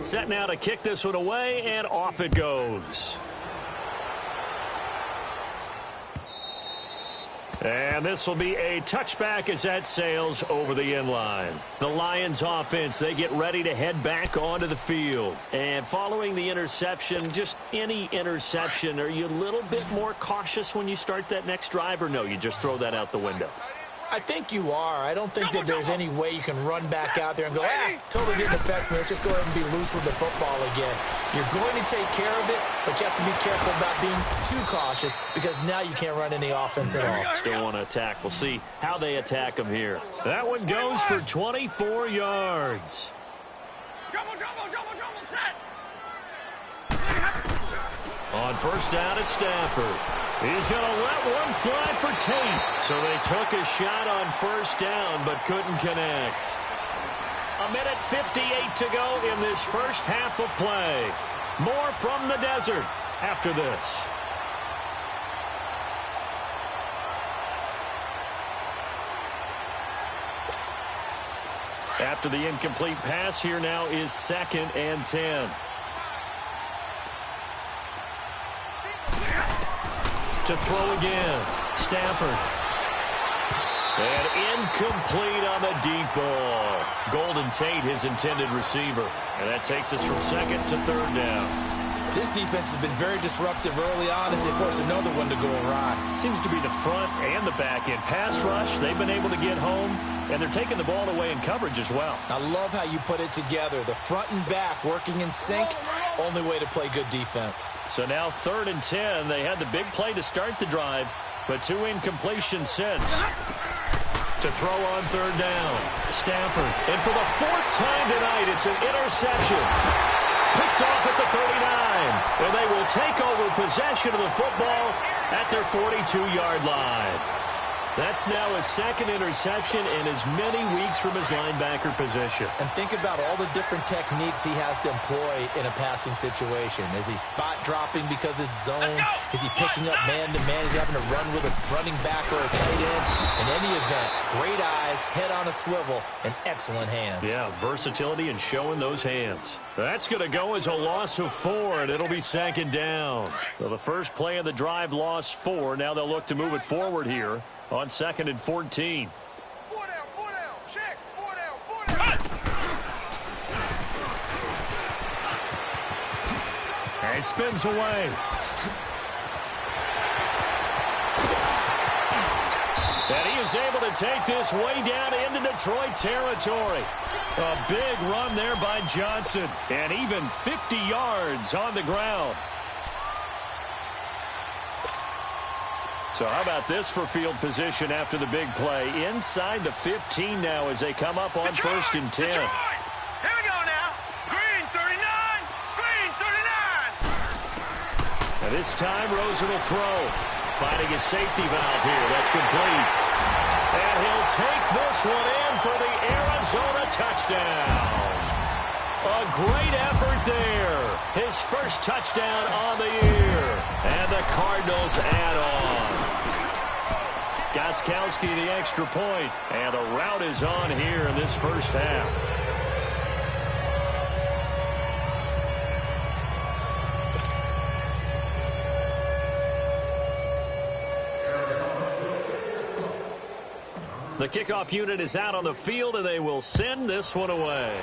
Set now to kick this one away, and off it goes. And this will be a touchback as that sails over the end line. The Lions offense, they get ready to head back onto the field. And following the interception, just any interception, are you a little bit more cautious when you start that next drive, or no, you just throw that out the window? I think you are. I don't think that there's any way you can run back out there and go, totally didn't affect me. Let's just go ahead and be loose with the football again. You're going to take care of it, but you have to be careful about being too cautious because now you can't run any offense at all. Still want to attack. We'll see how they attack them here. That one goes for 24 yards. On first down, it's Stafford. He's going to let one fly for Tate. So they took a shot on first down but couldn't connect. A minute 58 to go in this first half of play. More from the desert after this. After the incomplete pass, here now is 2nd and 10. To throw again, Stafford. And incomplete on the deep ball. Golden Tate, his intended receiver. And that takes us from 2nd to 3rd down. This defense has been very disruptive early on as they force another one to go awry. Seems to be the front and the back end. Pass rush, they've been able to get home, and they're taking the ball away in coverage as well. I love how you put it together. The front and back working in sync, only way to play good defense. So now 3rd and 10. They had the big play to start the drive, but 2 incompletions since. To throw on 3rd down, Stafford. And for the 4th time tonight, it's an interception. Picked off at the 39. And they will take over possession of the football at their 42-yard line. That's now his 2nd interception in as many weeks from his linebacker position. And think about all the different techniques he has to employ in a passing situation. Is he spot dropping because it's zone? Is he picking up man-to-man? Is he having to run with a running back or a tight end? In any event, great eyes, head on a swivel, and excellent hands. Yeah, versatility and showing those hands. That's going to go as a loss of 4, and it'll be 2nd down. So the first play of the drive lost 4. Now they'll look to move it forward here on 2nd and 14. 4 down, check, 4 down. And he spins away. And he is able to take this way down into Detroit territory. A big run there by Johnson. And even 50 yards on the ground. So how about this for field position after the big play? Inside the 15 now as they come up on Detroit, 1st and 10. Detroit. Here we go now. Green 39. Green 39. And this time Rosen will throw. Finding his safety valve here. That's complete. And he'll take this one in for the Arizona touchdown. A great effort there. His first touchdown on the year. And the Cardinals add on. Gostkowski the extra point. And the rout is on here in this first half. The kickoff unit is out on the field, and they will send this one away.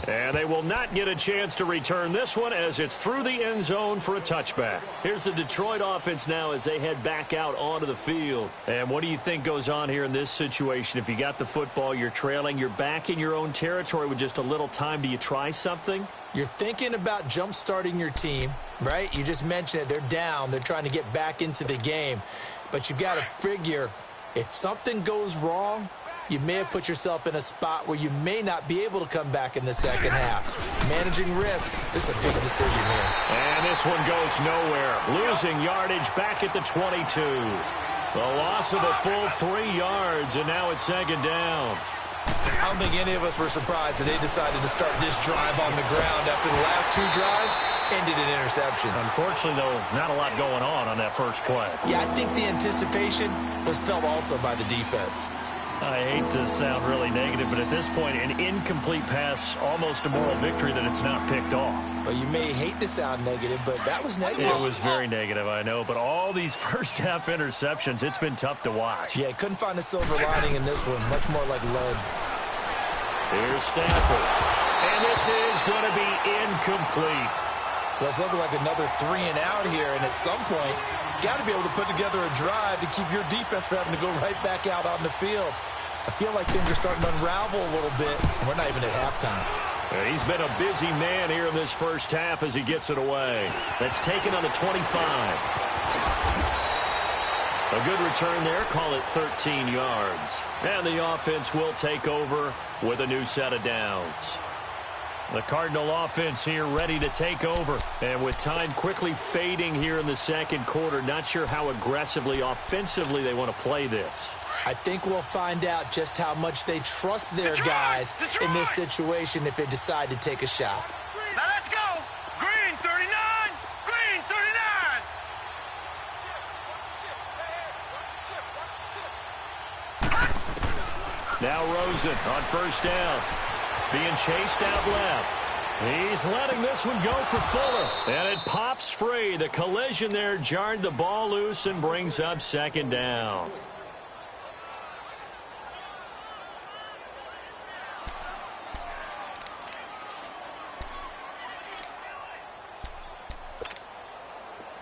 And they will not get a chance to return this one as it's through the end zone for a touchback. Here's the Detroit offense now as they head back out onto the field. And what do you think goes on here in this situation? If you got the football, you're trailing, you're back in your own territory with just a little time. Do you try something? You're thinking about jump-starting your team, right? You just mentioned it. They're down. They're trying to get back into the game. But you've got to figure if something goes wrong, you may have put yourself in a spot where you may not be able to come back in the second half. Managing risk, this is a big decision here. And this one goes nowhere. Losing yardage back at the 22. The loss of a full 3 yards, and now it's 2nd down. I don't think any of us were surprised that they decided to start this drive on the ground after the last 2 drives ended in interceptions. Unfortunately, though, not a lot going on that first play. Yeah, I think the anticipation was felt also by the defense. I hate to sound really negative, but at this point, an incomplete pass, almost a moral victory that it's not picked off. Well, you may hate to sound negative, but that was negative. It was very negative, I know, but all these first-half interceptions, it's been tough to watch. Yeah, couldn't find a silver lining in this one. Much more like lead. Here's Stafford, and this is going to be incomplete. Well, it's looking like another 3 and out here, and at some point, got to be able to put together a drive to keep your defense from having to go right back out on the field. I feel like things are starting to unravel a little bit, and we're not even at halftime. He's been a busy man here in this first half as he gets it away. That's taken on the 25. A good return there, call it 13 yards. And the offense will take over with a new set of downs. The Cardinal offense here ready to take over. And with time quickly fading here in the second quarter, not sure how aggressively, offensively they want to play this. I think we'll find out just how much they trust their guys in this situation if they decide to take a shot. Now let's go. Green 39. Green 39. Now Rosen on first down. Being chased out left. He's letting this one go for Fuller. And it pops free. The collision there jarred the ball loose and brings up second down.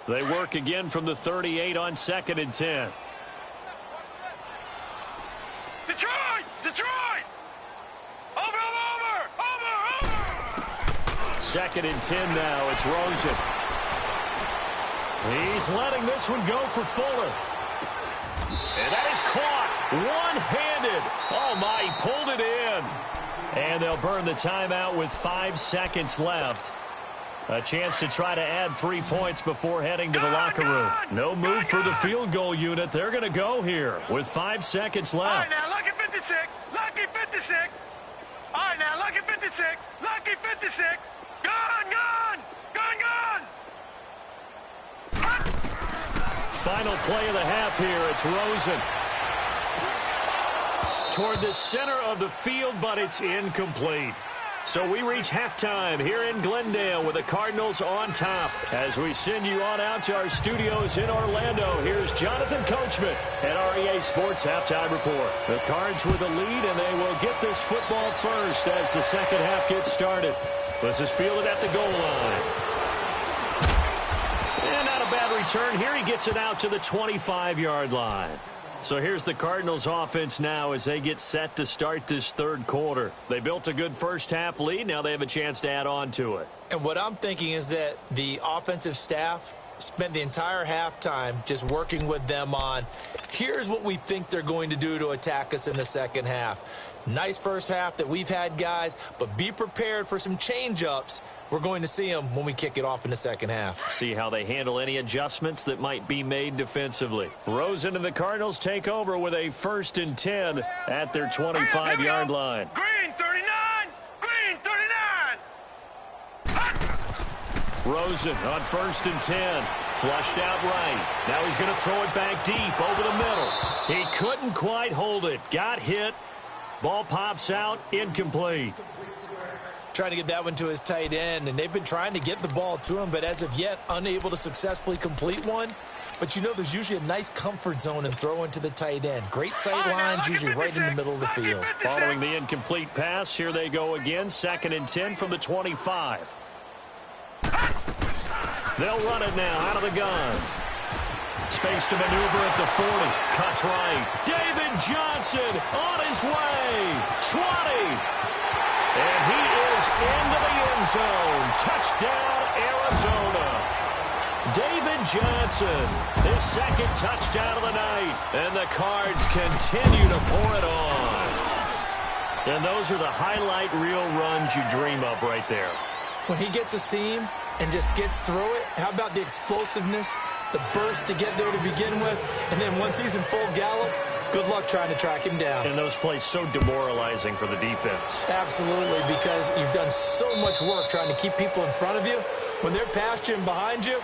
They work again from the 38 on 2nd and 10. Detroit! Detroit! Over! 2nd and 10 now. It's Rosen. He's letting this one go for Fuller. And that is caught. One-handed. Oh, my. He pulled it in. And they'll burn the timeout with 5 seconds left. A chance to try to add 3 points before heading to the locker room. No move for the field goal unit. They're going to go here with 5 seconds left. All right, now, lucky 56. Lucky 56. All right, now, lucky 56. Lucky 56. Gone, gone. Gone, gone. Final play of the half here. It's Rosen. Toward the center of the field, but it's incomplete. So we reach halftime here in Glendale with the Cardinals on top. As we send you on out to our studios in Orlando, here's Jonathan Coachman at REA Sports Halftime Report. The Cards with the lead, and they will get this football first as the second half gets started. This is fielded at the goal line. And not a bad return here. He gets it out to the 25-yard line. So here's the Cardinals offense now as they get set to start this third quarter. They built a good first half lead. Now they have a chance to add on to it. And what I'm thinking is that the offensive staff spent the entire halftime just working with them on, here's what we think they're going to do to attack us in the second half. Nice first half that we've had, guys, but be prepared for some change-ups. We're going to see them when we kick it off in the second half. See how they handle any adjustments that might be made defensively. Rosen and the Cardinals take over with a 1st and 10 at their 25-yard line. Green 39. Green 39. Rosen on 1st and 10. Flushed out right. Now he's going to throw it back deep over the middle. He couldn't quite hold it. Got hit. Ball pops out. Incomplete. Trying to get that one to his tight end, and they've been trying to get the ball to him, but as of yet, unable to successfully complete one. But you know there's usually a nice comfort zone in throwing to the tight end. Great sight lines, usually right in the middle of the field. Following the incomplete pass, here they go again. 2nd and 10 from the 25. They'll run it now out of the gun. Space to maneuver at the 40. Cuts right. David Johnson on his way. 20. And he is into the end zone. Touchdown, Arizona. David Johnson, his second touchdown of the night. And the Cards continue to pour it on. And those are the highlight reel runs you dream of right there. When he gets a seam and just gets through it, how about the explosiveness, the burst to get there to begin with, and then once he's in full gallop, good luck trying to track him down. And those plays so demoralizing for the defense. Absolutely, because you've done so much work trying to keep people in front of you. When they're past you and behind you,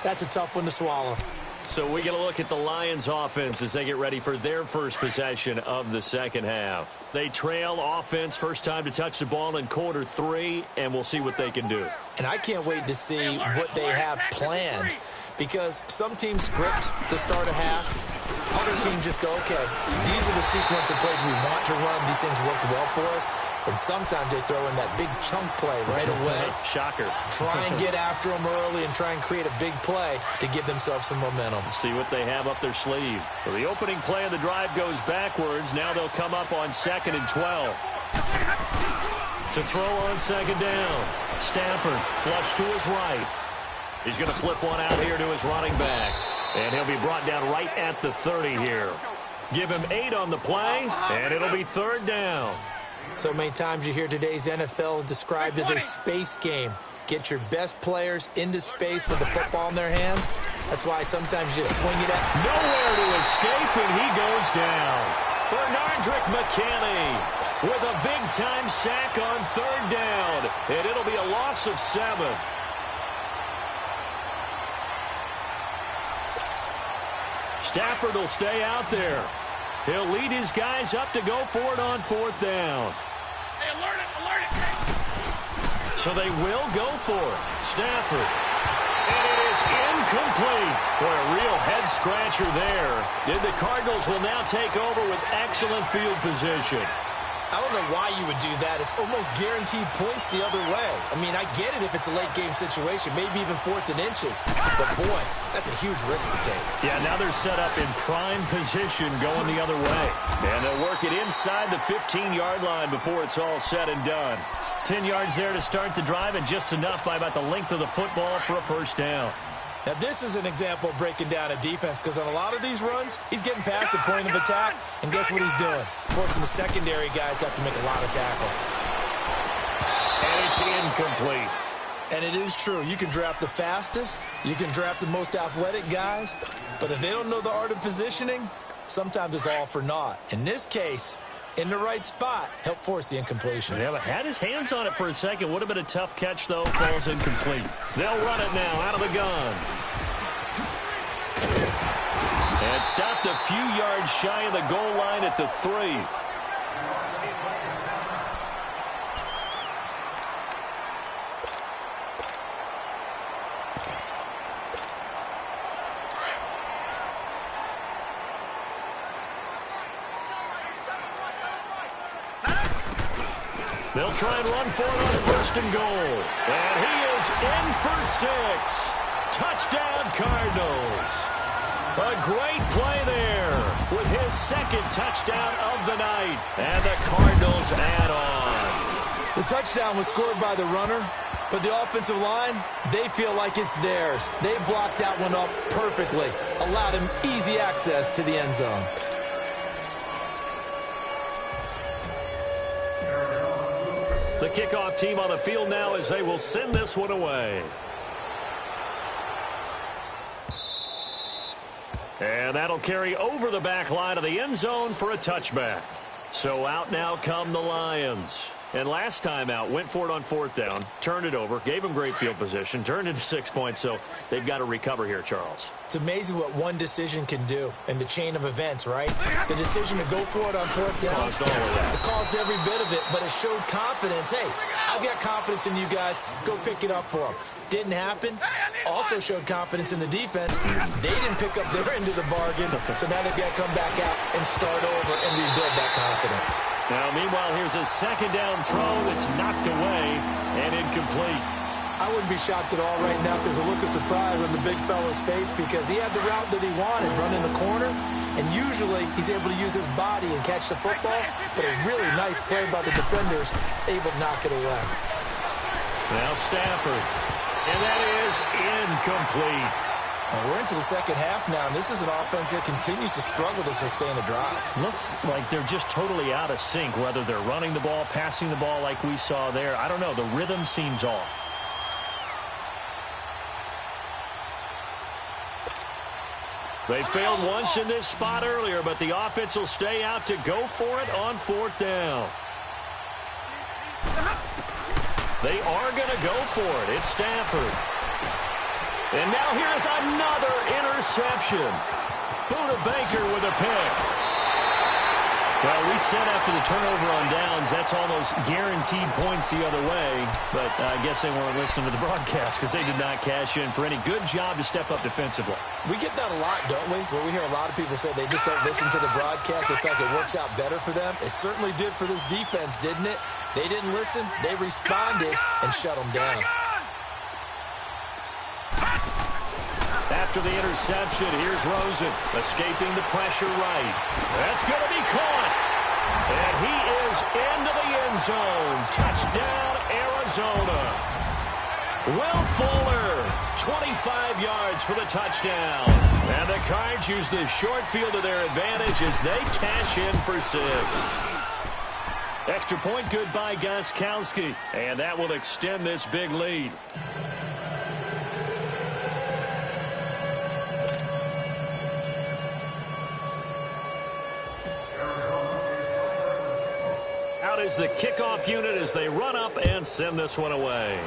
that's a tough one to swallow. So we get a look at the Lions offense as they get ready for their first possession of the second half. They trail offense, first time to touch the ball in quarter 3, and we'll see what they can do. And I can't wait to see what they have planned, because some teams script to start a half. Other teams just go, okay, these are the sequence of plays we want to run. These things worked well for us. And sometimes they throw in that big chunk play right away. Shocker. Try and get after them early and try and create a big play to give themselves some momentum. See what they have up their sleeve. So the opening play of the drive goes backwards. Now they'll come up on 2nd and 12. To throw on 2nd down. Stafford flush to his right. He's going to flip one out here to his running back. And he'll be brought down right at the 30 here. Give him 8 on the play, and it'll be 3rd down. So many times you hear today's NFL described as a space game. Get your best players into space with the football in their hands. That's why sometimes you just swing it at. Nowhere to escape, and he goes down. Bernardrick McKinney with a big-time sack on 3rd down, and it'll be a loss of 7. Stafford will stay out there. He'll lead his guys up to go for it on 4th down. Hey, alert it. So they will go for it. Stafford. And it is incomplete. Boy, a real head-scratcher there. And the Cardinals will now take over with excellent field position. I don't know why you would do that. It's almost guaranteed points the other way. I mean, I get it if it's a late-game situation, maybe even 4th and inches. But, boy, that's a huge risk to take. Yeah, now they're set up in prime position going the other way. And they'll work it inside the 15-yard line before it's all said and done. 10 yards there to start the drive, and just enough by about the length of the football for a 1st down. Now, this is an example of breaking down a defense, because on a lot of these runs, he's getting past the point of attack, and guess what he's doing? Forcing the secondary guys to have to make a lot of tackles. And it's incomplete. And it is true. You can draft the fastest, you can draft the most athletic guys, but if they don't know the art of positioning, sometimes it's all for naught. In this case, in the right spot, help force the incompletion. Yeah, but had his hands on it for a second. Would have been a tough catch, though. Falls incomplete. They'll run it now out of the gun. And stopped a few yards shy of the goal line at the 3. They'll try and run for it on 1st and goal. And he is in for 6. Touchdown, Cardinals. A great play there with his 2nd touchdown of the night. And the Cardinals add on. The touchdown was scored by the runner, but the offensive line, they feel like it's theirs. They blocked that one up perfectly, allowed him easy access to the end zone. The kickoff team on the field now as they will send this one away. And that'll carry over the back line of the end zone for a touchback. So out now come the Lions. And last time out, went for it on 4th down, turned it over, gave them great field position, turned into 6 points, so they've got to recover here, Charles. It's amazing what one decision can do in the chain of events, right? The decision to go for it on 4th down. Caused all of that. It caused every bit of it, but it showed confidence. Hey, I've got confidence in you guys. Go pick it up for them. Didn't happen. Also showed confidence in the defense. They didn't pick up their end of the bargain, so now they've got to come back out and start over and rebuild that confidence. Now, meanwhile, here's a 2nd down throw that's knocked away and incomplete. I wouldn't be shocked at all right now if there's a look of surprise on the big fella's face, because he had the route that he wanted, running the corner, and usually he's able to use his body and catch the football, but a really nice play by the defenders, able to knock it away. Now Stafford, and that is incomplete. And we're into the second half now, and this is an offense that continues to struggle to sustain a drive. Looks like they're just totally out of sync, whether they're running the ball, passing the ball like we saw there. I don't know. The rhythm seems off. They failed once in this spot earlier, but the offense will stay out to go for it on 4th down. They are going to go for it. It's Stafford. And now here's another interception. Buda Baker with a pick. Well, we said after the turnover on downs, that's almost guaranteed points the other way. But I guess they weren't listening to the broadcast because they did not cash in for any good job to step up defensively. We get that a lot, don't we? Where we hear a lot of people say they just don't listen to the broadcast. They feel like it works out better for them. It certainly did for this defense, didn't it? They didn't listen. They responded and shut them down. After the interception, here's Rosen, escaping the pressure right. That's going to be caught. And he is into the end zone. Touchdown, Arizona. Will Fuller, 25 yards for the touchdown. And the Cards use the short field to their advantage as they cash in for 6. Extra point good by Gostkowski. And that will extend this big lead. Out is the kickoff unit as they run up and send this one away.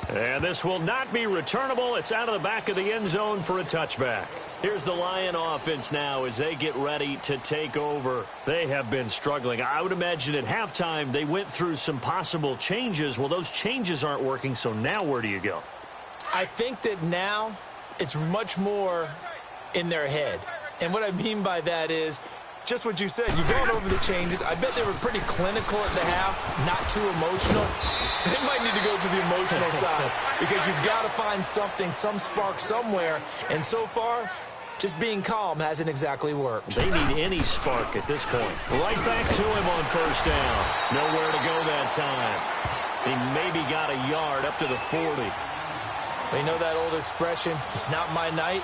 And this will not be returnable. It's out of the back of the end zone for a touchback. Here's the Lion offense now as they get ready to take over. They have been struggling. I would imagine at halftime they went through some possible changes. Well, those changes aren't working, so now where do you go? I think that now it's much more in their head. And what I mean by that is just what you said. You've gone over the changes. I bet they were pretty clinical at the half, not too emotional. They might need to go to the emotional side because you've got to find something, some spark somewhere. And so far, just being calm hasn't exactly worked. They need any spark at this point. Right back to him on first down. Nowhere to go that time. He maybe got a yard up to the 40. You know that old expression, it's not my night?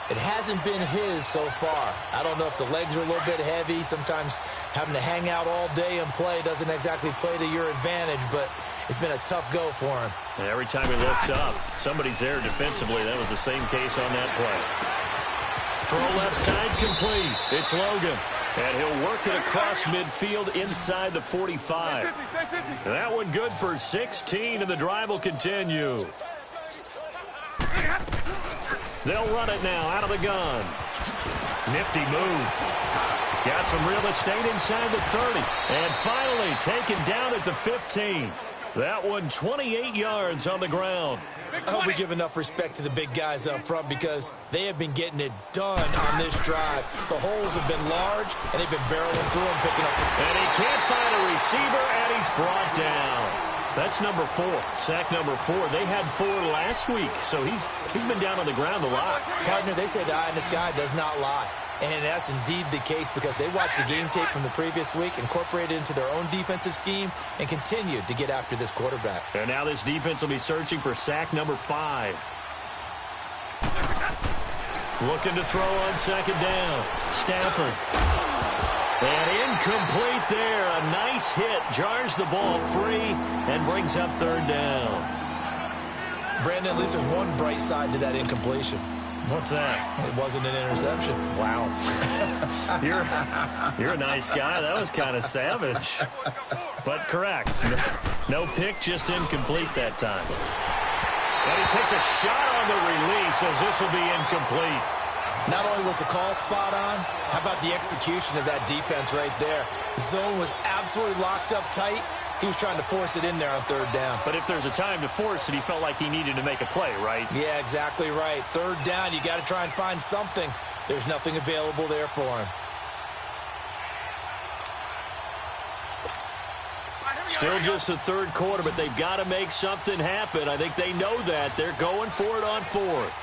It hasn't been his so far. I don't know if the legs are a little bit heavy. Sometimes having to hang out all day and play doesn't exactly play to your advantage, but it's been a tough go for him. And every time he looks up, somebody's there defensively. That was the same case on that play. Throw left side complete. It's Logan. And he'll work it across midfield inside the 45. That one good for 16, and the drive will continue. They'll run it now out of the gun. Nifty move. Got some real estate inside the 30. And finally taken down at the 15. That one 28 yards on the ground. I hope we give enough respect to the big guys up front because they have been getting it done on this drive. The holes have been large, and they've been barreling through them, picking up. And he can't find a receiver, and he's brought down. That's number 4, sack number 4. They had 4 last week, so he's been down on the ground a lot. Partner, they say the eye in the sky does not lie. And that's indeed the case because they watched the game tape from the previous week, incorporated it into their own defensive scheme, and continued to get after this quarterback. And now this defense will be searching for sack number 5. Looking to throw on second down. Stafford. And incomplete there. A nice hit. Jars the ball free and brings up third down. Brandon, at least there's one bright side to that incompletion. What's that? It wasn't an interception. Wow. You're a nice guy. That was kind of savage. But correct. No pick, just incomplete that time. And he takes a shot on the release as this will be incomplete. Not only was the call spot on, how about the execution of that defense right there? The zone was absolutely locked up tight. He was trying to force it in there on third down. But if there's a time to force it, he felt like he needed to make a play, right? Yeah, exactly right. Third down, you got to try and find something. There's nothing available there for him. Still just the third quarter, but they've got to make something happen. I think they know that. They're going for it on fourth.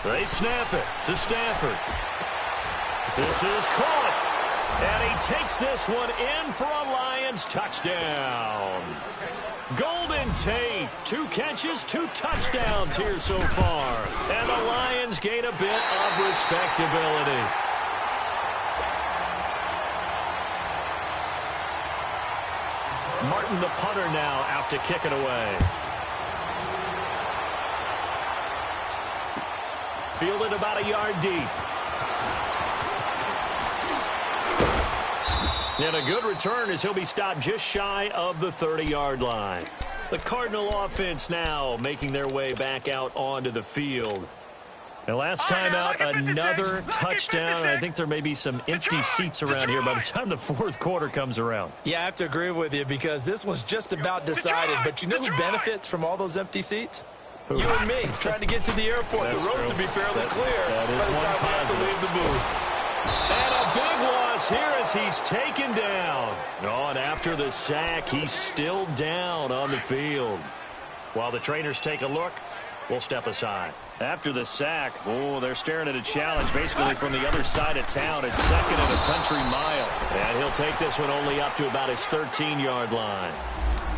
They snap it to Stafford. This is caught. And he takes this one in for a Lions touchdown. Golden Tate, 2 catches, 2 touchdowns here so far. And the Lions gain a bit of respectability. Martin, the punter, now out to kick it away. Fielded about a yard deep. And a good return as he'll be stopped just shy of the 30-yard line. The Cardinal offense now making their way back out onto the field. And last time out, another touchdown. And I think there may be some empty seats around here by the time the fourth quarter comes around. Yeah, I have to agree with you because this one's just about decided. But you know who benefits from all those empty seats? Who? You and me, trying to get to the airport. That's the road true. to be fairly clear that is by the time we have to positive. leave the booth. And a big loss here as he's taken down. Oh, and after the sack, he's still down on the field. While the trainers take a look, we'll step aside. After the sack, they're staring at a challenge basically from the other side of town. It's second and a country mile. And he'll take this one only up to about his 13-yard line.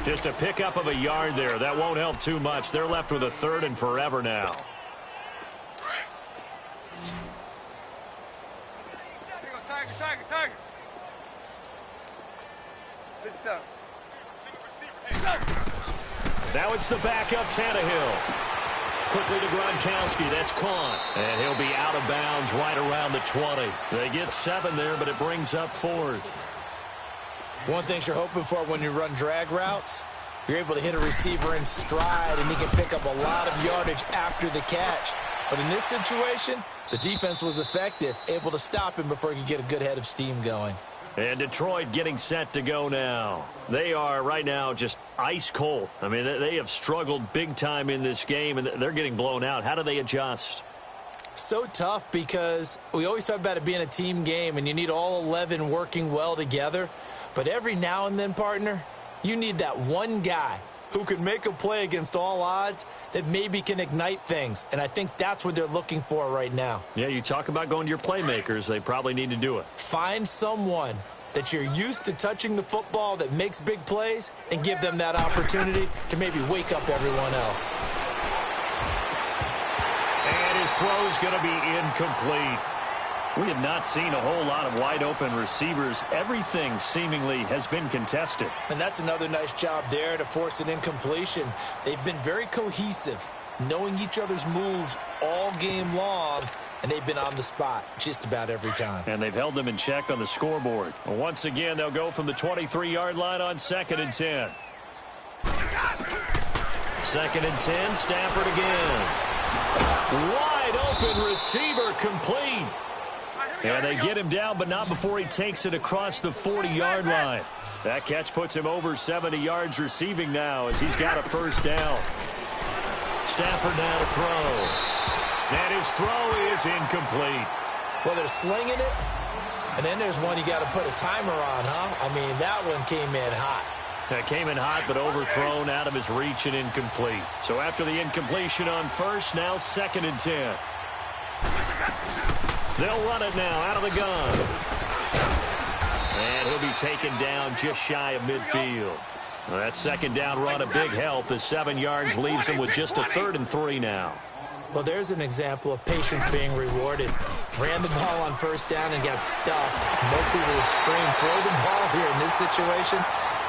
Just a pickup of a yard there. That won't help too much. They're left with a third and forever now. Tiger. Now it's the backup, Tannehill. Quickly to Gronkowski. That's caught. And he'll be out of bounds right around the 20. They get 7 there, but it brings up fourth. One thing you're hoping for when you run drag routes, you're able to hit a receiver in stride, and he can pick up a lot of yardage after the catch. But in this situation, the defense was effective, able to stop him before he could get a good head of steam going. And Detroit getting set to go now. They are right now just ice cold. I mean, they have struggled big time in this game, and they're getting blown out. How do they adjust? So tough because we always talk about it being a team game, and you need all 11 working well together. But every now and then, partner, you need that one guy who can make a play against all odds that maybe can ignite things. And I think that's what they're looking for right now. Yeah, you talk about going to your playmakers. They probably need to do it. Find someone that you're used to touching the football that makes big plays and give them that opportunity to maybe wake up everyone else. And his throw is going to be incomplete. We have not seen a whole lot of wide-open receivers. Everything seemingly has been contested. And that's another nice job there to force an incompletion. They've been very cohesive, knowing each other's moves all game long, and they've been on the spot just about every time. And they've held them in check on the scoreboard. Once again, they'll go from the 23-yard line on 2nd and 10. 2nd and 10, Stafford again. Wide open receiver complete. And they get him down, but not before he takes it across the 40-yard line. That catch puts him over 70 yards receiving now as he's got a first down. Stafford now to throw. And his throw is incomplete. Well, they're slinging it, and then there's one you got to put a timer on, huh? I mean, that one came in hot. That came in hot, but overthrown out of his reach and incomplete. So after the incompletion on first, now 2nd and 10. They'll run it now out of the gun. And he'll be taken down just shy of midfield. Well, that second down run a big help. The 7 yards leaves him with just a 3rd and 3 now. Well, there's an example of patience being rewarded. Ran the ball on first down and got stuffed. Most people would scream, throw the ball here in this situation.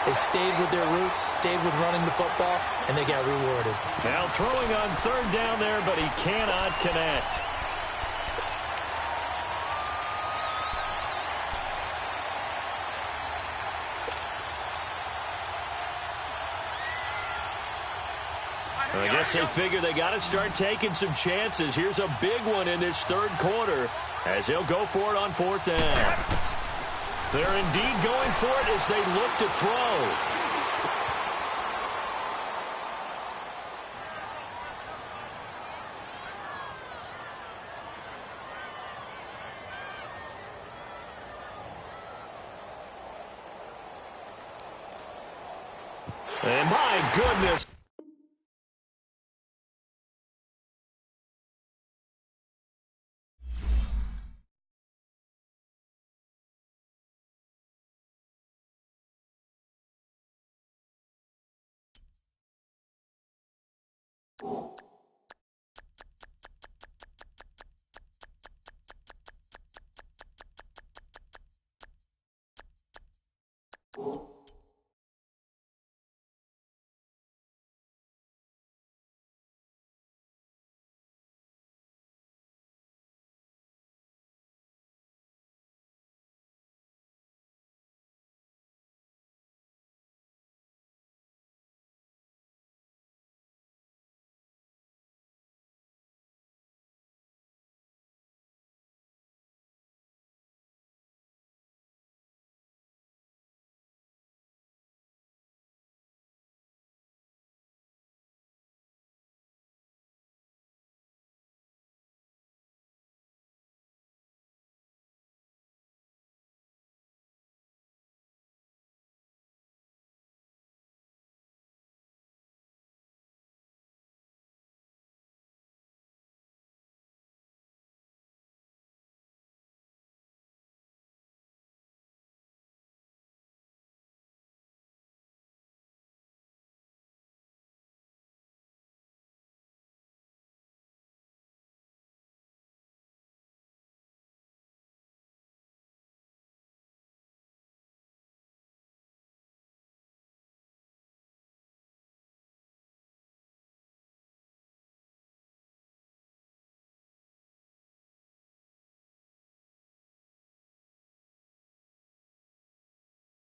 They stayed with their roots, stayed with running the football, and they got rewarded. Now throwing on 3rd down there, but he cannot connect. I guess they figure they got to start taking some chances. Here's a big one in this 3rd quarter as he'll go for it on 4th down. They're indeed going for it as they look to throw. And my goodness. You